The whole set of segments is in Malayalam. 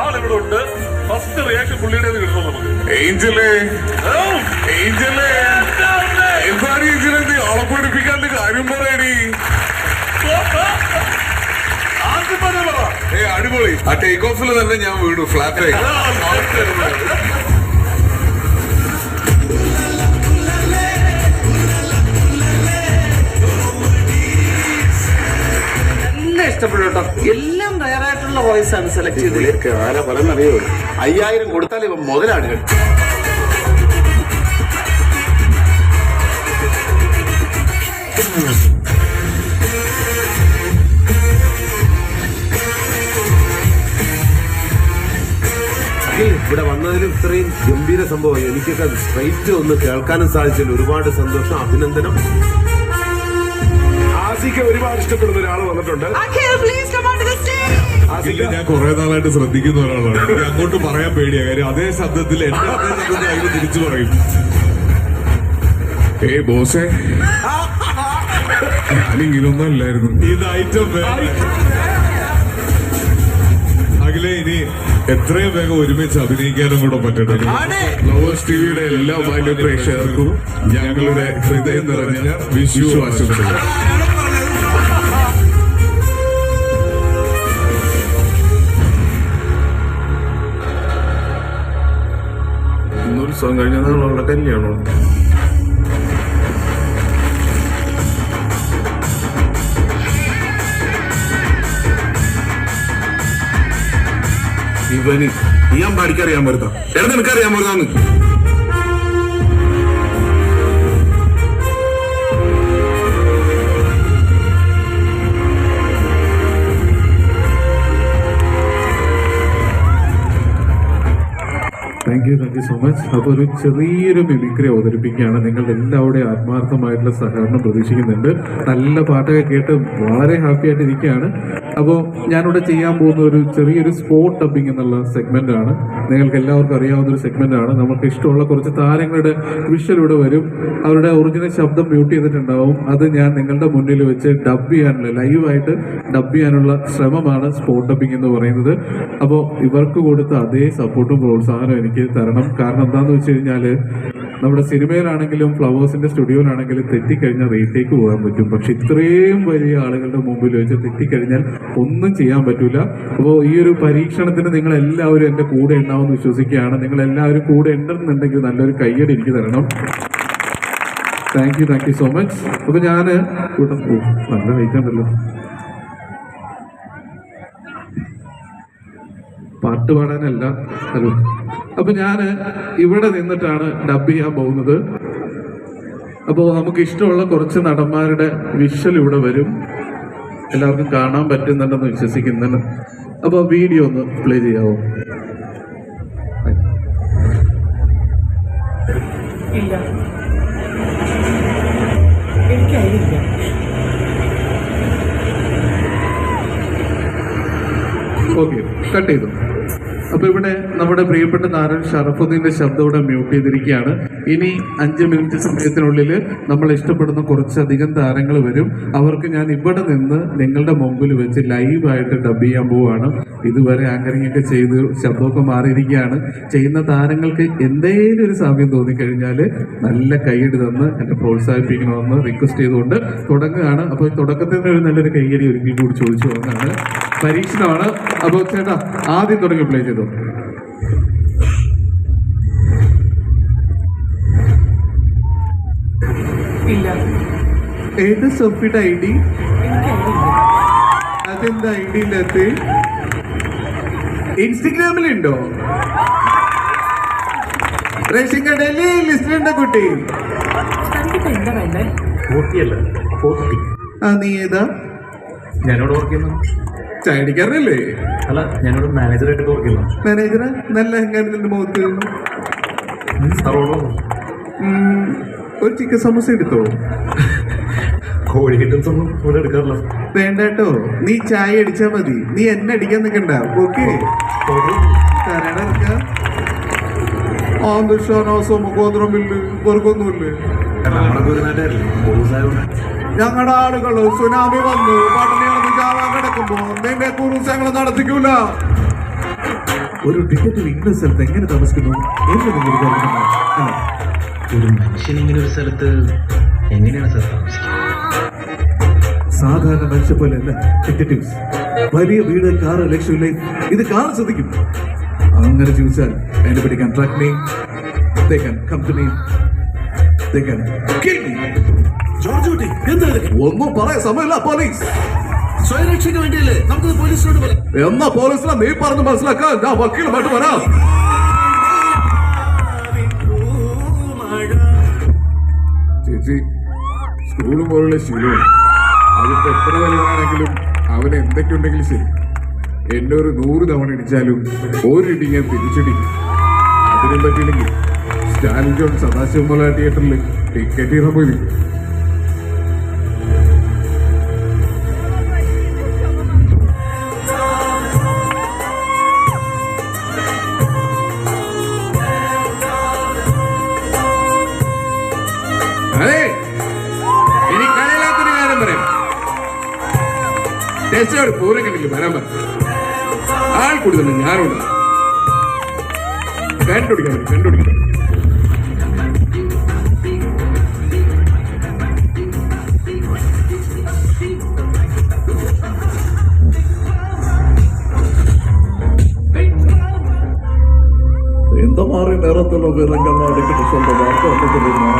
ആളിവിടെ ഉണ്ട്. ഫസ്റ്റ് റിയാക്ഷൻ പുള്ളിയുടെ കിട്ടും നമുക്ക്. ഏഞ്ചലേ ഏഞ്ചലേ എന്താണ് ഏഞ്ചലെ ആളെപ്പിടിപ്പിക്കാണ്ട് കാര്യം പറയടി. അടിപൊളി. ആ ടേക്ക് ഓഫിൽ തന്നെ ഞാൻ വീണു ഫ്ലാറ്റായി. ഇഷ്ടപ്പെട്ടു കേട്ടോ. എല്ലാം റയറായിട്ടുള്ള വോയിസ് ആണ് സെലക്ട് ചെയ്തത്. ആരാ പറയുന്നറിയോ, 5000 കൊടുത്താൽ ഇവ മുതലാണ്. ഇവിടെ വന്നതിലും ഇത്രയും ഗംഭീര സംഭവം എനിക്കൊക്കെ സ്ട്രൈറ്റ് ഒന്ന് കേൾക്കാനും സാധിച്ചില്ല. ഒരുപാട് സന്തോഷം, അഭിനന്ദനം. ആസിക്ക് ഒരുപാട് ഇഷ്ടപ്പെടുന്ന ഒരാൾ വന്നിട്ടുണ്ട്. ഞാൻ കുറെ നാളായിട്ട് ശ്രദ്ധിക്കുന്ന ഒരാളാണ്. എനിക്ക് അങ്ങോട്ട് പറയാൻ പേടിയാ. കാര്യം അതേ ശബ്ദത്തിൽ എന്റെ അതേ ശബ്ദത്തിൽ അതിന് തിരിച്ചു പറയും. ബോസേ, ഞാനിങ്ങനൊന്നും അല്ലായിരുന്നു. ഇത് ഐറ്റം അഖിലേ, ഇനി എത്രയും വേഗം ഒരുമിച്ച് അഭിനയിക്കാനും കൂടെ പറ്റട്ടെ. ഫ്ലവേഴ്സ് ടിവിയുടെ എല്ലാ മാന്യ പ്രേക്ഷകർക്കും ഞങ്ങളുടെ ഹൃദയം നിറഞ്ഞ വിഷു ആശംസകൾ. ഉത്സവം കഴിഞ്ഞാലുള്ള കല്യാണോ? ഇവന് ഞാൻ പഠിക്കറിയാൻ വരുത്താം. നിനക്കറിയാൻ വരുത്താന്ന്. Thank you so much. അപ്പോൾ ഒരു ചെറിയൊരു മിമിക്രി അവതരിപ്പിക്കുകയാണ്. നിങ്ങളുടെ എല്ലാവരുടെയും ആത്മാർത്ഥമായിട്ടുള്ള സഹകരണം പ്രതീക്ഷിക്കുന്നുണ്ട്. നല്ല പാട്ടൊക്കെ കേട്ട് വളരെ ഹാപ്പി ആയിട്ട് ഇരിക്കുകയാണ്. അപ്പോൾ ഞാനിവിടെ ചെയ്യാൻ പോകുന്ന ഒരു ചെറിയൊരു സ്പോട്ട് ഡബ്ബിംഗ് എന്നുള്ള സെഗ്മെന്റ് ആണ്. നിങ്ങൾക്ക് എല്ലാവർക്കും അറിയാവുന്ന ഒരു സെഗ്മെന്റ് ആണ്. നമുക്ക് ഇഷ്ടമുള്ള കുറച്ച് താരങ്ങളുടെ വിഷ്വൽ ഇവിടെ വരും. അവരുടെ ഒറിജിനൽ ശബ്ദം മ്യൂട്ട് ചെയ്തിട്ടുണ്ടാവും. അത് ഞാൻ നിങ്ങളുടെ മുന്നിൽ വെച്ച് ഡബ് ചെയ്യാനുള്ള, ലൈവായിട്ട് ഡബ് ചെയ്യാനുള്ള ശ്രമമാണ് സ്പോട്ട് ഡബ്ബിംഗ് എന്ന് പറയുന്നത്. അപ്പോൾ ഇവർക്ക് കൊടുത്ത അതേ സപ്പോർട്ടും പ്രോത്സാഹനവും എനിക്ക് തരണം. കാരണം എന്താണെന്ന് വെച്ച് കഴിഞ്ഞാൽ നമ്മുടെ സിനിമയിലാണെങ്കിലും ഫ്ലവേഴ്സിന്റെ സ്റ്റുഡിയോയിലാണെങ്കിലും തെറ്റിക്കഴിഞ്ഞാൽ റീടേക്ക് പോകാൻ പറ്റും. പക്ഷെ ഇത്രയും വലിയ ആളുകളുടെ മുമ്പിൽ വെച്ച് തെറ്റിക്കഴിഞ്ഞാൽ ഒന്നും ചെയ്യാൻ പറ്റൂല. അപ്പോൾ ഈ ഒരു പരീക്ഷണത്തിന് നിങ്ങൾ എല്ലാവരും എൻ്റെ കൂടെ ഉണ്ടാവുമെന്ന് വിശ്വസിക്കുകയാണ്. നിങ്ങൾ എല്ലാവരും കൂടെ ഉണ്ടെന്നുണ്ടെങ്കിൽ നല്ലൊരു കയ്യടി എനിക്ക് തരണം. Thank you so much. അപ്പോൾ ഞാൻ നല്ല വൈകുണ്ടല്ലോ, പാട്ട് പാടാനല്ല. ഹലോ. അപ്പൊ ഞാൻ ഇവിടെ നിന്നിട്ടാണ് ഡബ് ചെയ്യാൻ പോകുന്നത്. അപ്പോൾ നമുക്ക് ഇഷ്ടമുള്ള കുറച്ച് നടന്മാരുടെ വിഷ്വൽ ഇവിടെ വരും. എല്ലാവർക്കും കാണാൻ പറ്റുന്നുണ്ടെന്ന് വിശ്വസിക്കുന്നുണ്ട്. അപ്പോൾ വീഡിയോ ഒന്ന് പ്ലേ ചെയ്യാവോ? ഇല്ല, എനിക്കറിയില്ല. ഓക്കെ, കട്ട് ചെയ്തു. അപ്പൊ ഇവിടെ നമ്മുടെ പ്രിയപ്പെട്ട താരൻ ഷറഫുദ്ദീന്റെ ശബ്ദം ഇവിടെ മ്യൂട്ട് ചെയ്തിരിക്കുകയാണ്. ഇനി 5 മിനിറ്റ് സമയത്തിനുള്ളിൽ നമ്മൾ ഇഷ്ടപ്പെടുന്ന കുറച്ചധികം താരങ്ങൾ വരും. അവർക്ക് ഞാൻ ഇവിടെ നിന്ന് നിങ്ങളുടെ മുമ്പിൽ വെച്ച് ലൈവായിട്ട് ഡബ് ചെയ്യാൻ പോവുകയാണ്. ഇതുവരെ ആങ്കറിംഗ് ഒക്കെ ചെയ്ത് ശബ്ദമൊക്കെ മാറിയിരിക്കുകയാണ്. ചെയ്യുന്ന താരങ്ങൾക്ക് എന്തെങ്കിലും ഒരു സാമ്യം തോന്നിക്കഴിഞ്ഞാൽ നല്ല കൈയടി തന്ന് എന്നെ പ്രോത്സാഹിപ്പിക്കണമെന്ന് റിക്വസ്റ്റ് ചെയ്തുകൊണ്ട് തുടങ്ങുകയാണ്. അപ്പോൾ തുടക്കത്തിൽ ഒരു നല്ലൊരു കൈയടി ഒരുക്കി കൂടി ചോദിച്ചു വന്നതാണ്. പരീക്ഷണമാണ്. അപ്പോൾ ചേട്ടാ ആദ്യം തുടങ്ങി പ്ലേ ചെയ്തോ. ഇല്ല. ഏത് സോഫിയുടെ ID? അതെന്താ ID ഇല്ലാത്ത? ഇൻസ്റ്റഗ്രാമിലുണ്ടോ? റേഷൻ കടയില് ലിസ്റ്റിലുണ്ടോ കുട്ടി? എന്താ വേണ്ടേ? 40 അല്ല 40. ആ, നീ ഏതാ? ഞാനോട് വർക്ക് ചെയ്യുന്നു. ചായടിക്കാരനല്ലേ? അല്ല, ഞാനോട് മാനേജറായിട്ട് വർക്ക് ചെയ്യുന്നു. മാനേജറാ? നല്ല അഹങ്കാരത്തിന്റെ മുഖത്ത്. ഒരു ചിക്കൻ സമോസ എടുത്തോ? കോഴി ഐറ്റംസ് ഒന്നും ഇവിടെ എടുക്കാറില്ല. വേണ്ട കേട്ടോ, നീ ചായ അടിച്ചാ മതി. നീ എന്നെ അടിക്കാൻ നിൽക്കണ്ട. ഓക്കെ, തരണ വർക്കൊന്നുമില്ലേ? നമ്മളൊക്കെ ഒരു നാട്ടുകാരല്ലേ പോലീസായോണ്ട്. ഞങ്ങളുടെ ആളുകൾ സുനാമി വന്നു പട്ടിണിയാണെന്ന് ചാവാൻ കിടക്കുമ്പോ നിന്റെ കുറുസ് ഞങ്ങൾ നടത്തിക്കൂല. ഒരു ടിക്കറ്റ് ഇന്ന സ്ഥലത്ത് എങ്ങനെ താമസിക്കുന്നു എന്ന് നിങ്ങൾ വിചാരിക്കുന്നു അല്ല? ഒരു മനുഷ്യൻ ഇങ്ങനെ ഒരു സ്ഥലത്ത് എങ്ങനെയാണ് സാർ താമസിക്കുന്നത്? സാധാരണ മനുഷ്യ പോലെയല്ല ടിക്കറ്റീവ്സ്. വലിയ വീട്, കാറ്, ലക്ഷ്യം ഇത് കാണാൻ ശ്രദ്ധിക്കും. അങ്ങനെ ചോദിച്ചാൽ anybody can track me, they can come to me, they can kill me. ഒന്നും പറയാൻ സമയമില്ല പോലീസ്. സ്വയരക്ഷയ്ക്ക് വേണ്ടിയല്ലേ നമുക്ക് പോലീസിനോട് പറയാം. എന്നാ പോലീസിനെ നീ പറഞ്ഞ് മനസ്സിലാക്കാൻ ഞാൻ വക്കീലുമായിട്ട് വരാം. ചേച്ചി സ്കൂളും പോലുള്ള ശീലവും അതിപ്പോ എത്ര വലുതാണെങ്കിലും അവൻ എന്തൊക്കെയുണ്ടെങ്കിലും ശരി എന്നെ ഒരു 100 തവണ ഇടിച്ചാലും ഒരിടി ഞാൻ തിരിച്ചടിക്കും. അതിനും പറ്റിയില്ലെങ്കിൽ സ്റ്റാലിൻ ജോൺ സദാശിവമല തിയേറ്ററിൽ ടിക്കറ്റ് ഇടാൻ പോയി. അതെ ഇനി കളിയില്ലാത്തൊരു കാര്യം പറയാം. ടെസ്റ്റോട് പൂരം കണ്ടില്ല വരാൻ പറഞ്ഞു ആൾ കൂടുതൽ ഞാനുണ്ട്. കണ്ടുപിടിക്കണം. இந்த மாதிரி நேரத்தில் விலங்கெல்லாம் அடிக்கடி சொல்ற வார்த்தை வந்து தெரியுமா?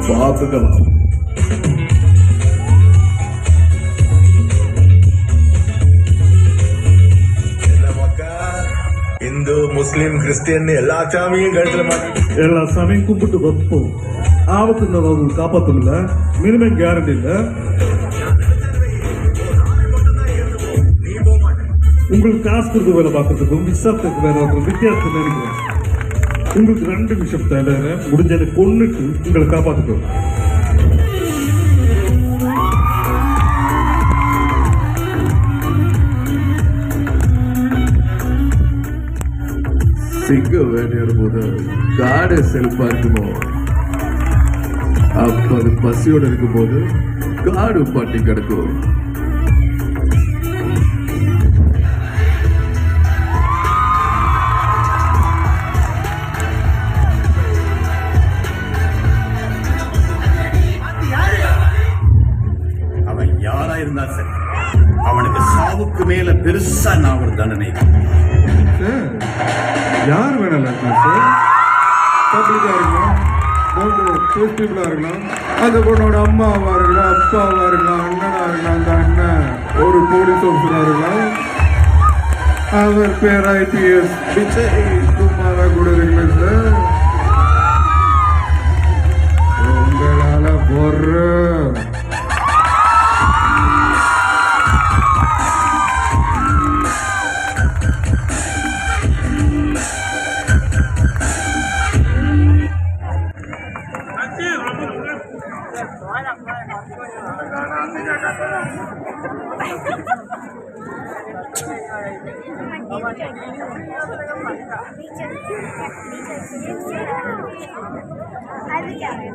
பார்த்துக்கலாம். இந்து முஸ்லிம் கிறிஸ்டியன் எல்லா சாமியும் கழுத்துல மாட்டி எல்லா சாமியும் கும்பிட்டு வைப்போம். ஆபத்து நம்ம காப்பாற்றும் இல்ல, மினிமம் கேரண்டி இல்ல. உங்களுக்கு காசு கொடுத்து வேலை பார்க்கறதுக்கும் விசாரத்துக்கு வேலை பார்க்கறதுக்கும் வித்தியாசம் நினைக்கிறேன். உங்களுக்கு 2 நிமிஷம் தேவை, முடிஞ்சதை கொன்னுட்டு உங்களை காப்பாற்றுவோம். சிங்கம் வேட்டையாடும் போது காடை செழிப்பா இருக்குமோ அப்ப அது பசியோட இருக்கும் போது காடு பட்டி கிடக்கும். அவன் யாரா இருந்தா சரி அவனுக்கு சாவுக்கு மேல பெருசா நான் ஒரு தண்டனை. யார் வேணாலும் சார், பப்ளிக்கா இருக்கலாம், பீப்புளா இருக்கலாம், அந்த பொண்ணோட அம்மாவா இருக்கலாம், அப்பாவா இருக்கலாம், அண்ணனா இருக்கலாம், அந்த அண்ணன் ஒரு போலீஸ் ஆஃபீஸரா இருக்கலாம், அவர் பேர் IPS விஜய் குமாரா கூட இருக்கலாம் சார். உங்களால பொறு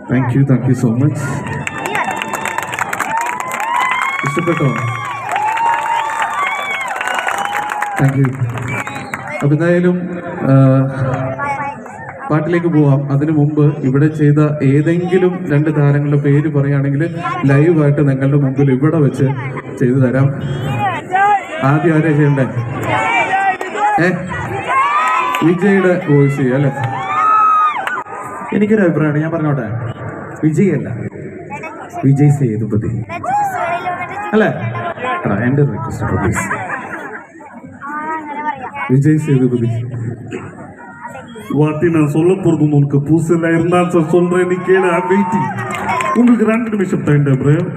താങ്ക് യു സോ മച്ച്. ഇഷ്ടപ്പെട്ടോ? Thank you. അപ്പം എന്തായാലും പാട്ടിലേക്ക് പോവാം. അതിനു മുമ്പ് ഇവിടെ ചെയ്ത ഏതെങ്കിലും 2 താരങ്ങളുടെ പേര് പറയുകയാണെങ്കിൽ ലൈവായിട്ട് നിങ്ങളുടെ മുമ്പിൽ ഇവിടെ വെച്ച് ചെയ്തു തരാം. ആദ്യം ആരാ ചെയ്യണ്ടേ? വിജയുടെ വോയിസ് ചെയ്യാം അല്ലേ? എനിക്കൊരു അഭിപ്രായമാണ്, ഞാൻ പറഞ്ഞോട്ടെ. വിജയ് അല്ല, വിജയ് സേതുപതി അല്ലേ? എൻ്റെ ഒരു റിക്വസ്റ്റ് പ്ലീസ്, விஜய் சேதுபதி. வாட்டி நான் சொல்ல போறது உனக்கு புதுசுல இருந்தாலும் சொல்றேன், நீ கேளு. வெயிட்டிங். உங்களுக்கு 2 நிமிஷம் டைம் டேப்ரேம்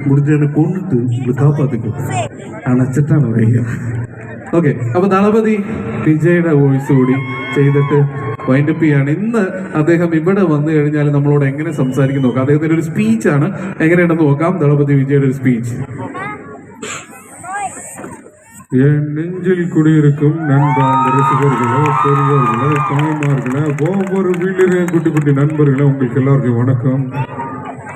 முடிஞ்ச எனக்கு கொண்டுட்டு உங்களை കാപ്പാത്തിക്കും. അണച്ചിട്ടാണ് വയ്യ. ഓക്കെ, അപ്പൊ ദളപതി വിജയുടെ വോയിസ് കൂടി ചെയ്തിട്ട് വൈൻഡപ്പ് ചെയ്യാണ്. ഇന്ന് അദ്ദേഹം ഇവിടെ വന്നു കഴിഞ്ഞാൽ നമ്മളോട് എങ്ങനെ സംസാരിക്കും നോക്കാം. അദ്ദേഹത്തിന്റെ ഒരു സ്പീച്ചാണ്, എങ്ങനെയുണ്ടെന്ന് നോക്കാം. ദളപതി വിജയുടെ ഒരു സ്പീച്ച്. என் நெஞ்சில் குடியிருக்கும் நண்பார்ந்த ரசிகர்களே, பெரியவர்களே, தாய்மார்களே, ஒவ்வொரு வீட்டிலையும் குட்டி குட்டி நண்பர்களே, உங்களுக்கு எல்லாருக்கும் வணக்கம்.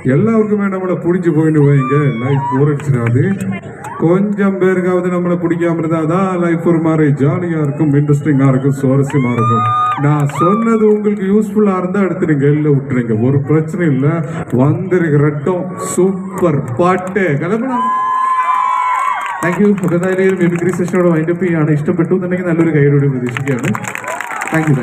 எல்லாருக்குமே நம்மளை பிடிச்சி போயின்னு வைங்க, லைஃப் போர் அடிச்சிடாது. கொஞ்சம் பேருக்காவது நம்மளை பிடிக்காம இருந்தாதான் லைஃப் ஒரு மாதிரி ஜாலியா இருக்கும், இன்ட்ரெஸ்டிங்கா இருக்கும், சுவாரஸ்யமா இருக்கும். நான் சொன்னது உங்களுக்கு யூஸ்ஃபுல்லா இருந்தா எடுத்துருங்க, இல்லை விட்டுருங்க, ஒரு பிரச்சனை இல்லை. വന്നിരിക്കട്ടോ സൂപ്പർ പാട്ട് കലമ്പണം. Thank you. അപ്പോൾ എന്തായാലും മിമിക്രി സെഷനോട് വൈൻഡപ്പ് ചെയ്യാണ്. ഇഷ്ടപ്പെട്ടു എന്നുണ്ടെങ്കിൽ നല്ലൊരു കൈയോടെ പ്രതീക്ഷിക്കുകയാണ്. Thank U.